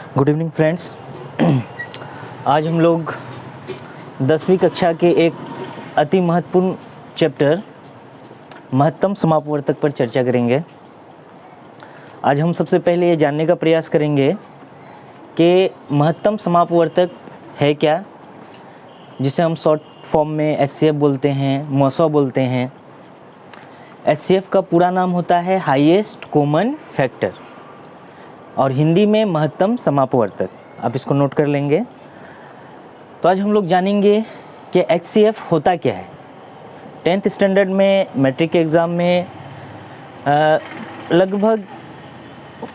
Good evening friends. आज हम लोग 10वीं कक्षा के एक अति महत्वपूर्ण चैप्टर महत्तम समापवर्तक पर चर्चा करेंगे। आज हम सबसे पहले ये जानने का प्रयास करेंगे कि महत्तम समापवर्तक है क्या, जिसे हम शॉर्ट फॉर्म में एचसीएफ बोलते हैं, मॉसो बोलते हैं। एचसीएफ का पूरा नाम होता है हाईएस्ट कॉमन फैक्टर और हिंदी में महत्तम समापवर्तक। आप इसको नोट कर लेंगे। तो आज हम लोग जानेंगे कि एचसीएफ होता क्या है। 10th स्टैंडर्ड में मैट्रिक के एग्ज़ाम में लगभग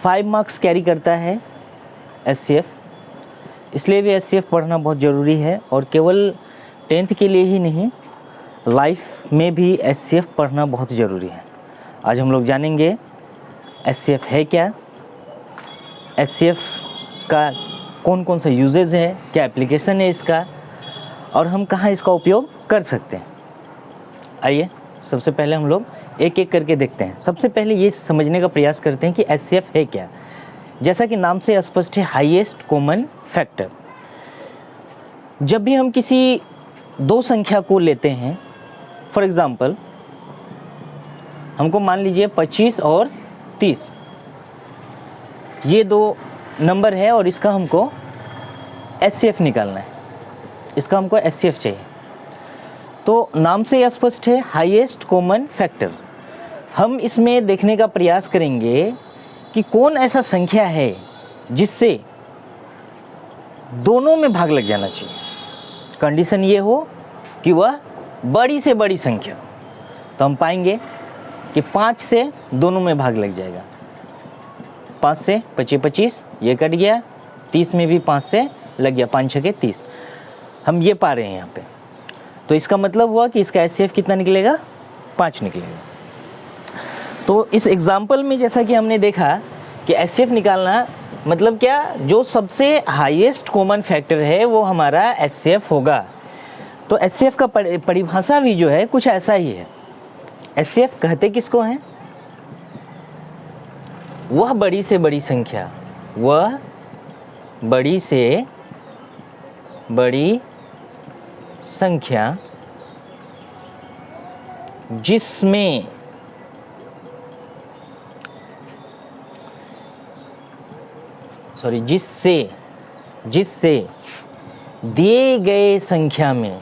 5 मार्क्स कैरी करता है एचसीएफ, इसलिए भी एचसीएफ पढ़ना बहुत ज़रूरी है। और केवल 10th के लिए ही नहीं, लाइफ में भी एचसीएफ पढ़ना बहुत ज़रूरी है। आज हम लोग जानेंगे एचसीएफ है क्या, एचसीएफ का कौन कौन सा यूजेज है, क्या एप्लीकेशन है इसका, और हम कहाँ इसका उपयोग कर सकते हैं। आइए सबसे पहले हम लोग एक एक करके देखते हैं। सबसे पहले ये समझने का प्रयास करते हैं कि एचसीएफ है क्या। जैसा कि नाम से स्पष्ट है, हाईएस्ट कॉमन फैक्टर। जब भी हम किसी दो संख्या को लेते हैं, फॉर एग्ज़ाम्पल हमको मान लीजिए 25 और 30, ये दो नंबर है और इसका हमको एचसीएफ निकालना है। इसका हमको एचसीएफ चाहिए। तो नाम से स्पष्ट है, हाईएस्ट कॉमन फैक्टर। हम इसमें देखने का प्रयास करेंगे कि कौन ऐसा संख्या है जिससे दोनों में भाग लग जाना चाहिए। कंडीशन ये हो कि वह बड़ी से बड़ी संख्या। तो हम पाएंगे कि 5 से दोनों में भाग लग जाएगा। 5 से 25, ये कट गया। 30 में भी 5 से लग गया, 5 6 30। हम ये पा रहे हैं यहाँ पे। तो इसका मतलब हुआ कि इसका एचसीएफ कितना निकलेगा, 5 निकलेगा। तो इस एग्जाम्पल में जैसा कि हमने देखा कि एचसीएफ निकालना मतलब क्या, जो सबसे हाईएस्ट कॉमन फैक्टर है वो हमारा एचसीएफ होगा। तो एचसीएफ का परिभाषा भी जो है कुछ ऐसा ही है। एचसीएफ कहते किसको हैं? वह बड़ी से बड़ी संख्या, वह बड़ी से बड़ी संख्या जिसमें जिससे दिए गए संख्या में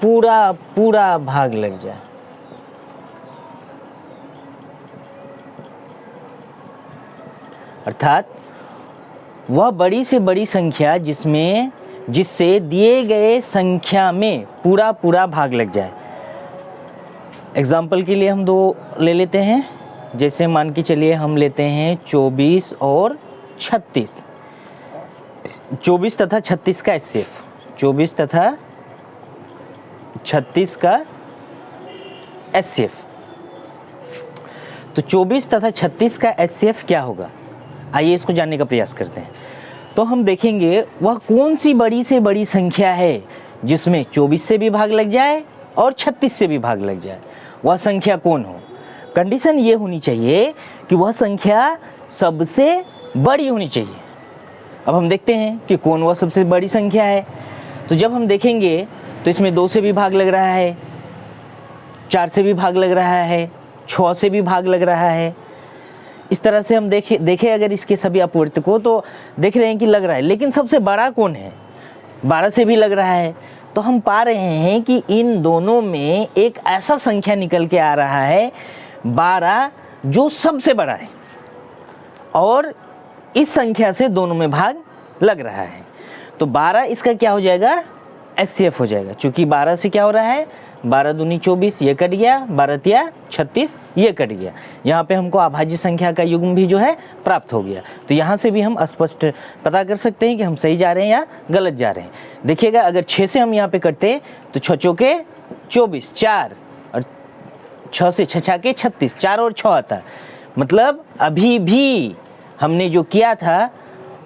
पूरा भाग लग जाए। अर्थात वह बड़ी से बड़ी संख्या जिससे दिए गए संख्या में पूरा भाग लग जाए। एग्जाम्पल के लिए हम दो ले लेते हैं। जैसे मान के चलिए हम लेते हैं 24 और 36। 24 तथा 36 का एचसीएफ, 24 तथा 36 का एचसीएफ। तो 24 तथा 36 का एचसीएफ क्या होगा, आइए इसको जानने का प्रयास करते हैं। तो हम देखेंगे वह कौन सी बड़ी से बड़ी संख्या है जिसमें 24 से भी भाग लग जाए और 36 से भी भाग लग जाए। वह संख्या कौन हो? कंडीशन ये होनी चाहिए कि वह संख्या सबसे बड़ी होनी चाहिए। अब हम देखते हैं कि कौन वह सबसे बड़ी संख्या है। तो जब हम देखेंगे तो इसमें 2 से भी भाग लग रहा है, 4 से भी भाग लग रहा है, 6 से भी भाग लग रहा है। इस तरह से हम देखें अगर इसके सभी अपवर्तकों, तो देख रहे हैं कि लग रहा है। लेकिन सबसे बड़ा कौन है? 12 से भी लग रहा है। तो हम पा रहे हैं कि इन दोनों में एक ऐसा संख्या निकल के आ रहा है 12, जो सबसे बड़ा है और इस संख्या से दोनों में भाग लग रहा है। तो 12 इसका क्या हो जाएगा, एचसीएफ हो जाएगा। चूँकि 12 से क्या हो रहा है, 12 दूनी 24, ये कट गया, 12 तिया 36, ये कट गया। यहाँ पे हमको अभाज्य संख्या का युग्म भी जो है प्राप्त हो गया। तो यहाँ से भी हम स्पष्ट पता कर सकते हैं कि हम सही जा रहे हैं या गलत जा रहे हैं। देखिएगा, अगर 6 से हम यहाँ पे करते तो 6 चौके 24, 4 और 6 से 6 के 36, 4 और 6 आता। मतलब अभी भी हमने जो किया था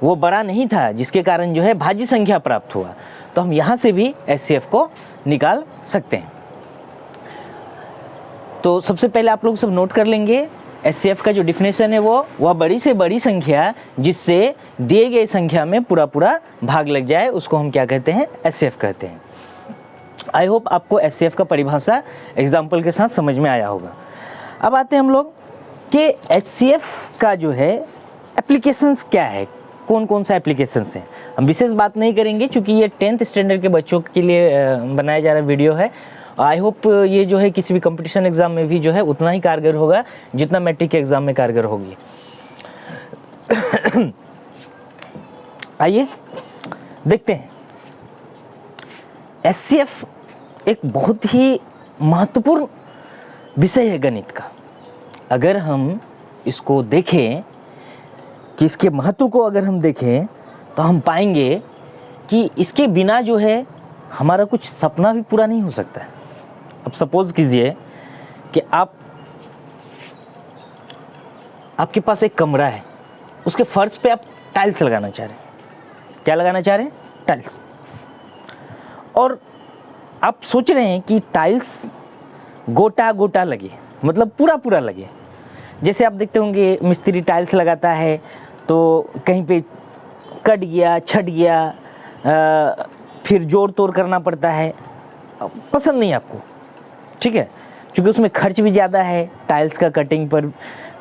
वो बड़ा नहीं था, जिसके कारण जो है भाज्य संख्या प्राप्त हुआ। तो हम यहाँ से भी एचसीएफ को निकाल सकते हैं। तो सबसे पहले आप लोग सब नोट कर लेंगे, एचसीएफ का जो डिफिनेशन है वो वह बड़ी से बड़ी संख्या जिससे दिए गए संख्या में पूरा पूरा भाग लग जाए उसको हम क्या कहते हैं, एचसीएफ कहते हैं। आई होप आपको एचसीएफ का परिभाषा एग्जाम्पल के साथ समझ में आया होगा। अब आते हैं हम लोग कि एचसीएफ का जो है एप्लीकेशंस क्या है, कौन कौन सा एप्लीकेशंस हैं। हम विशेष बात नहीं करेंगे क्योंकि ये 10th स्टैंडर्ड के बच्चों के लिए बनाया जा रहा वीडियो है। आई होप ये जो है किसी भी कंपटीशन एग्ज़ाम में भी जो है उतना ही कारगर होगा जितना मैट्रिक के एग्ज़ाम में कारगर होगी। आइए देखते हैं, एचसीएफ एक बहुत ही महत्वपूर्ण विषय है गणित का। अगर हम इसको देखें कि इसके महत्व को अगर हम देखें तो हम पाएंगे कि इसके बिना जो है हमारा कुछ सपना भी पूरा नहीं हो सकता है। अब सपोज कीजिए कि आपके पास एक कमरा है, उसके फर्श पे आप टाइल्स लगाना चाह रहे हैं। क्या लगाना चाह रहे हैं? टाइल्स। और आप सोच रहे हैं कि टाइल्स गोटा गोटा लगे, मतलब पूरा पूरा लगे। जैसे आप देखते होंगे मिस्त्री टाइल्स लगाता है तो कहीं पे कट गया, छट गया, फिर जोड़ तोड़ करना पड़ता है, पसंद नहीं आपको, ठीक है, क्योंकि उसमें खर्च भी ज़्यादा है। टाइल्स का कटिंग पर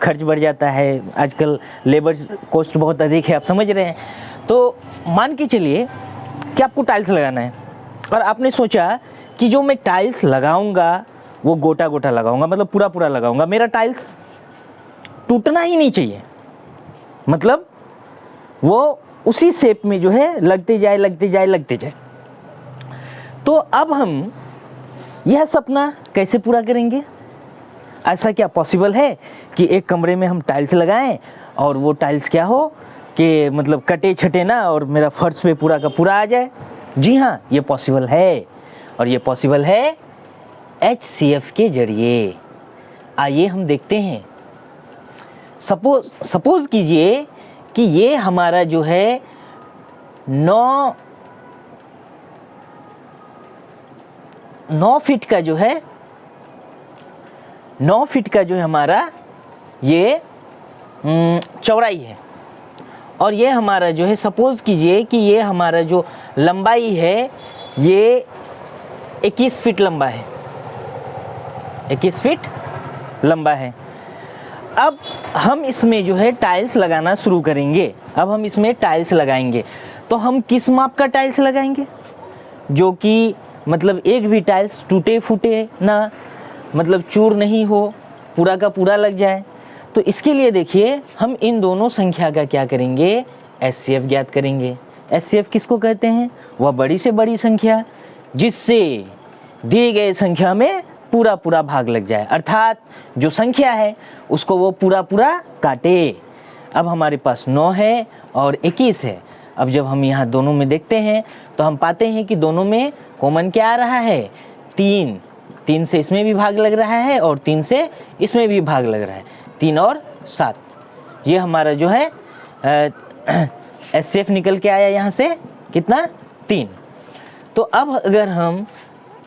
खर्च बढ़ जाता है, आजकल लेबर कॉस्ट बहुत अधिक है, आप समझ रहे हैं। तो मान के चलिए कि आपको टाइल्स लगाना है और आपने सोचा कि जो मैं टाइल्स लगाऊंगा वो गोटा गोटा लगाऊंगा, मतलब पूरा पूरा लगाऊंगा, मेरा टाइल्स टूटना ही नहीं चाहिए, मतलब वो उसी शेप में जो है लगते जाए लगते जाए लगते जाए। तो अब हम यह सपना कैसे पूरा करेंगे? ऐसा क्या पॉसिबल है कि एक कमरे में हम टाइल्स लगाएं और वो टाइल्स क्या हो कि मतलब कटे छटे ना और मेरा फर्श पे पूरा का पूरा आ जाए? जी हाँ, ये पॉसिबल है, और ये पॉसिबल है एचसीएफ के जरिए। आइए हम देखते हैं। सपोज कीजिए कि ये हमारा जो है 9 फीट का जो है 9 फीट का जो है हमारा ये चौड़ाई है, और ये हमारा जो है सपोज कीजिए कि ये हमारा जो लंबाई है ये 21 फीट लंबा है, 21 फीट लंबा है। अब हम इसमें जो है टाइल्स लगाना शुरू करेंगे। अब हम इसमें टाइल्स लगाएंगे तो हम किस माप का टाइल्स लगाएंगे जो कि मतलब एक भी टाइल्स टूटे फूटे ना, मतलब चूर नहीं हो, पूरा का पूरा लग जाए। तो इसके लिए देखिए हम इन दोनों संख्या का क्या करेंगे, एचसीएफ ज्ञात करेंगे। एचसीएफ किसको कहते हैं? वह बड़ी से बड़ी संख्या जिससे दिए गए संख्या में पूरा पूरा भाग लग जाए, अर्थात जो संख्या है उसको वो पूरा पूरा काटे। अब हमारे पास 9 है और 21 है। अब जब हम यहाँ दोनों में देखते हैं तो हम पाते हैं कि दोनों में कॉमन क्या आ रहा है? 3। 3 से इसमें भी भाग लग रहा है और 3 से इसमें भी भाग लग रहा है, 3 और 7। ये हमारा जो है एचसीएफ निकल के आया यहाँ से कितना? 3। तो अब अगर हम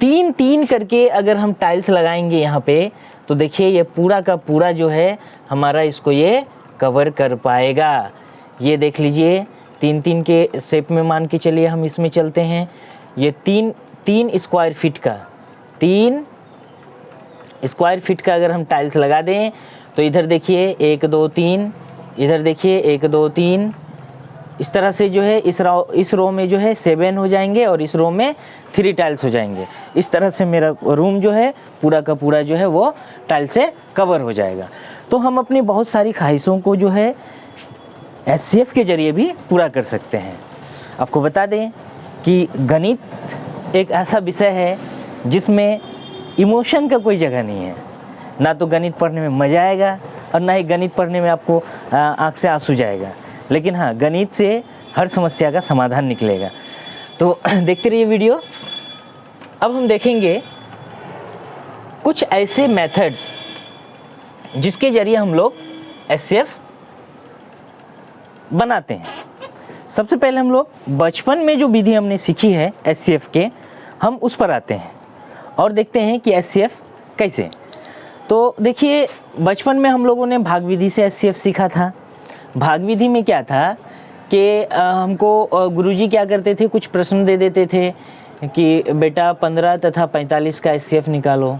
3 करके अगर हम टाइल्स लगाएंगे यहाँ पे तो देखिए ये पूरा का पूरा जो है हमारा इसको ये कवर कर पाएगा। ये देख लीजिए 3 के शेप में मान के चलिए हम इसमें चलते हैं। ये 3 स्क्वायर फीट का 3 स्क्वायर फीट का अगर हम टाइल्स लगा दें तो इधर देखिए 1 2 3, इधर देखिए 1 2 3, इस तरह से जो है इस रो में जो है 7 हो जाएंगे और इस रो में 3 टाइल्स हो जाएंगे। इस तरह से मेरा रूम जो है पूरा का पूरा जो है वो टाइल्स से कवर हो जाएगा। तो हम अपनी बहुत सारी ख्वाहिशों को जो है एचसीएफ के जरिए भी पूरा कर सकते हैं। आपको बता दें कि गणित एक ऐसा विषय है जिसमें इमोशन का कोई जगह नहीं है। ना तो गणित पढ़ने में मज़ा आएगा और ना ही गणित पढ़ने में आपको आँख से आंसू जाएगा, लेकिन हाँ गणित से हर समस्या का समाधान निकलेगा। तो देखते रहिए वीडियो। अब हम देखेंगे कुछ ऐसे मेथड्स जिसके जरिए हम लोग एचसीएफ बनाते हैं। सबसे पहले हम लोग बचपन में जो विधि हमने सीखी है एचसीएफ के, हम उस पर आते हैं और देखते हैं कि एचसीएफ कैसे। तो देखिए बचपन में हम लोगों ने भाग विधि से एचसीएफ सीखा था। भाग विधि में क्या था कि हमको गुरुजी क्या करते थे, कुछ प्रश्न दे देते थे कि बेटा 15 तथा 45 का एचसीएफ निकालो।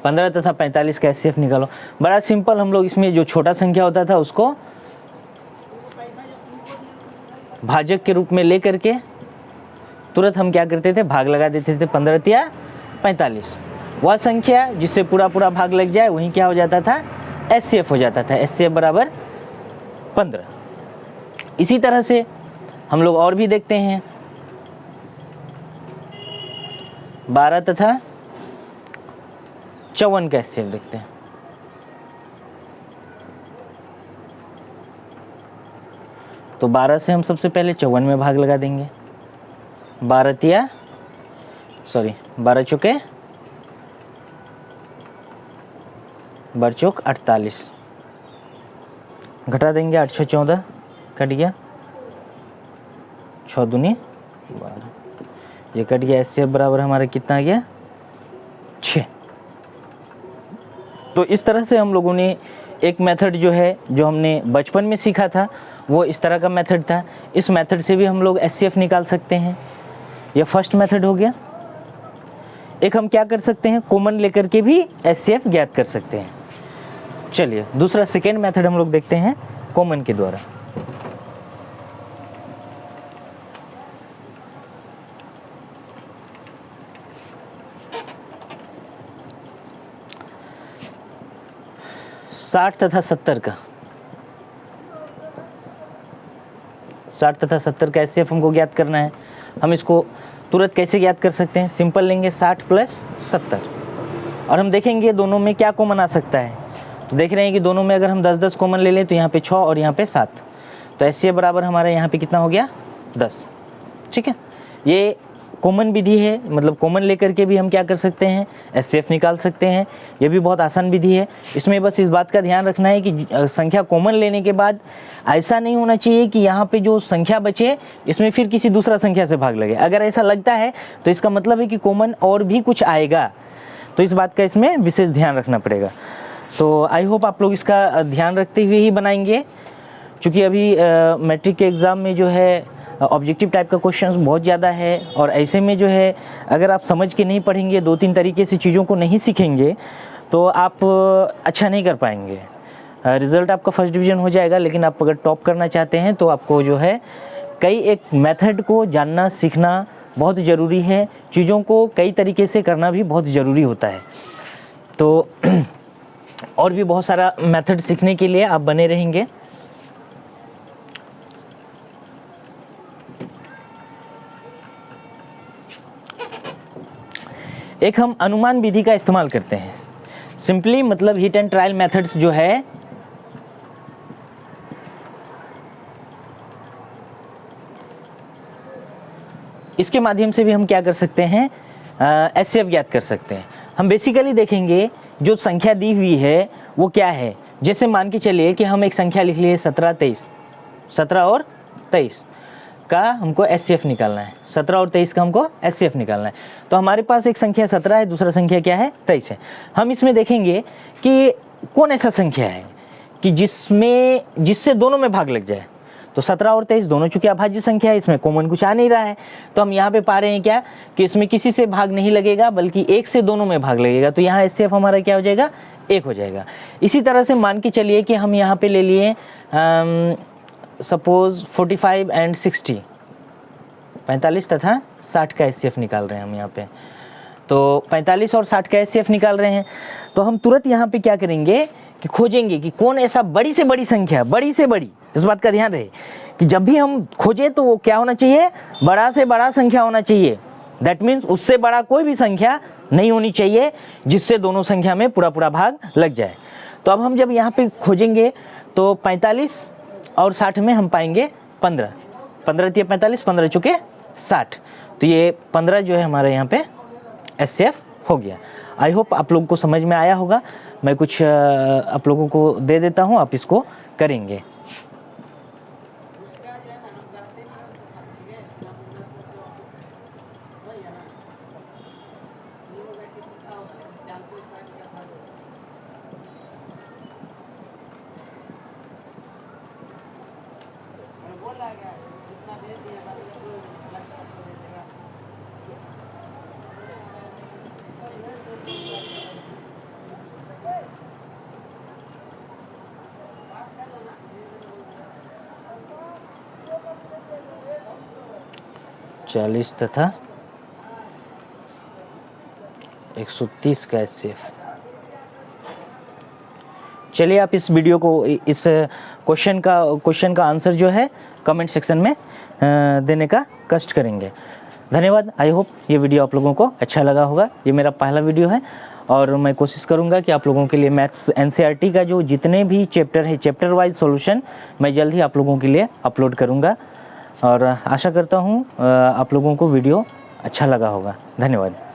पंद्रह तथा 45 का एचसीएफ निकालो। बड़ा सिंपल, हम लोग इसमें जो छोटा संख्या होता था उसको भाजक के रूप में ले करके तुरंत हम क्या करते थे, भाग लगा देते थे 15 या 45। वह संख्या जिससे पूरा पूरा भाग लग जाए वही क्या हो जाता था, एचसीएफ हो जाता था। एचसीएफ बराबर 15। इसी तरह से हम लोग और भी देखते हैं 12 तथा 54 का एचसीएफ देखते हैं। तो 12 से हम सबसे पहले 54 में भाग लगा देंगे। 12 चौके 48, घटा देंगे 8 14 कट गया, 6 दूनी 12, ये कट गया। एचसीएफ बराबर हमारा कितना आ गया, 6। तो इस तरह से हम लोगों ने एक मेथड जो है, जो हमने बचपन में सीखा था वो इस तरह का मेथड था। इस मेथड से भी हम लोग एचसीएफ निकाल सकते हैं। यह फर्स्ट मेथड हो गया। एक हम क्या कर सकते हैं, कॉमन लेकर के भी एचसीएफ ज्ञात कर सकते हैं। चलिए दूसरा सेकेंड मेथड हम लोग देखते हैं कॉमन के द्वारा। साठ तथा 70 का एचसीएफ हमको ज्ञात करना है। हम इसको तुरंत कैसे ज्ञात कर सकते हैं, सिंपल लेंगे 60 + 70 और हम देखेंगे दोनों में क्या कॉमन आ सकता है। तो देख रहे हैं कि दोनों में अगर हम 10-10 कॉमन ले लें तो यहाँ पे 6 और यहाँ पे 7, तो एचसीएफ बराबर हमारा यहाँ पे कितना हो गया, 10। ठीक है, ये कॉमन विधि है, मतलब कॉमन लेकर के भी हम क्या कर सकते हैं, एचसीएफ निकाल सकते हैं। ये भी बहुत आसान विधि है। इसमें बस इस बात का ध्यान रखना है कि संख्या कॉमन लेने के बाद ऐसा नहीं होना चाहिए कि यहाँ पे जो संख्या बचे इसमें फिर किसी दूसरा संख्या से भाग लगे। अगर ऐसा लगता है तो इसका मतलब है कि कॉमन और भी कुछ आएगा, तो इस बात का इसमें विशेष ध्यान रखना पड़ेगा। तो आई होप आप लोग इसका ध्यान रखते हुए ही बनाएंगे, क्योंकि अभी मैट्रिक के एग्ज़ाम में जो है ऑब्जेक्टिव टाइप का क्वेश्चंस बहुत ज़्यादा है, और ऐसे में जो है अगर आप समझ के नहीं पढ़ेंगे, 2-3 तरीके से चीज़ों को नहीं सीखेंगे तो आप अच्छा नहीं कर पाएंगे। रिज़ल्ट आपका फर्स्ट डिवीज़न हो जाएगा, लेकिन आप अगर टॉप करना चाहते हैं तो आपको जो है कई एक मेथड को जानना सीखना बहुत ज़रूरी है। चीज़ों को कई तरीके से करना भी बहुत ज़रूरी होता है। तो और भी बहुत सारा मेथड सीखने के लिए आप बने रहेंगे। एक हम अनुमान विधि का इस्तेमाल करते हैं। सिंपली मतलब हिट एंड ट्रायल मेथड्स जो है इसके माध्यम से भी हम क्या कर सकते हैं, एचसीएफ ज्ञात कर सकते हैं। हम बेसिकली देखेंगे जो संख्या दी हुई है वो क्या है। जैसे मान के चलिए कि हम एक संख्या लिख लिए 17 और 23 का हमको एचसीएफ निकालना है। 17 और 23 का हमको एचसीएफ निकालना है। तो हमारे पास एक संख्या 17 है, दूसरा संख्या क्या है, 23 है। हम इसमें देखेंगे कि कौन ऐसा संख्या है कि जिससे दोनों में भाग लग जाए। तो 17 और 23 दोनों चूंकि अभाज्य संख्या है, इसमें कॉमन कुछ आ नहीं रहा है, तो हम यहाँ पे पा रहे हैं क्या कि इसमें किसी से भाग नहीं लगेगा बल्कि एक से दोनों में भाग लगेगा। तो यहाँ एचसीएफ हमारा क्या हो जाएगा, 1 हो जाएगा। इसी तरह से मान के चलिए कि हम यहाँ पे ले लिए सपोज 45 एंड 60, 45 तथा 60 का एचसीएफ निकाल रहे हैं हम यहाँ पे। तो 45 और 60 का एचसीएफ निकाल रहे हैं, तो हम तुरंत यहाँ पे क्या करेंगे कि खोजेंगे कि कौन ऐसा बड़ी से बड़ी संख्या, बड़ी से बड़ी, इस बात का ध्यान रहे कि जब भी हम खोजें तो वो क्या होना चाहिए, बड़ा से बड़ा संख्या होना चाहिए। दैट मीन्स उससे बड़ा कोई भी संख्या नहीं होनी चाहिए जिससे दोनों संख्या में पूरा पूरा भाग लग जाए। तो अब हम जब यहाँ पे खोजेंगे तो 45 और 60 में हम पाएंगे 15, 15 × 45, 15 चुके 60, तो ये 15 जो है हमारे यहाँ पे एचसीएफ हो गया। आई होप आप लोगों को समझ में आया होगा। मैं कुछ आप लोगों को दे देता हूँ, आप इसको करेंगे। 40 तथा 130 का HCF। चलिए आप इस वीडियो को, इस क्वेश्चन का आंसर जो है कमेंट सेक्शन में देने का कष्ट करेंगे। धन्यवाद। आई होप ये वीडियो आप लोगों को अच्छा लगा होगा। ये मेरा पहला वीडियो है और मैं कोशिश करूँगा कि आप लोगों के लिए मैथ्स NCERT का जो जितने भी चैप्टर है, चैप्टर वाइज सॉल्यूशन मैं जल्द ही आप लोगों के लिए अपलोड करूँगा और आशा करता हूँ आप लोगों को वीडियो अच्छा लगा होगा। धन्यवाद।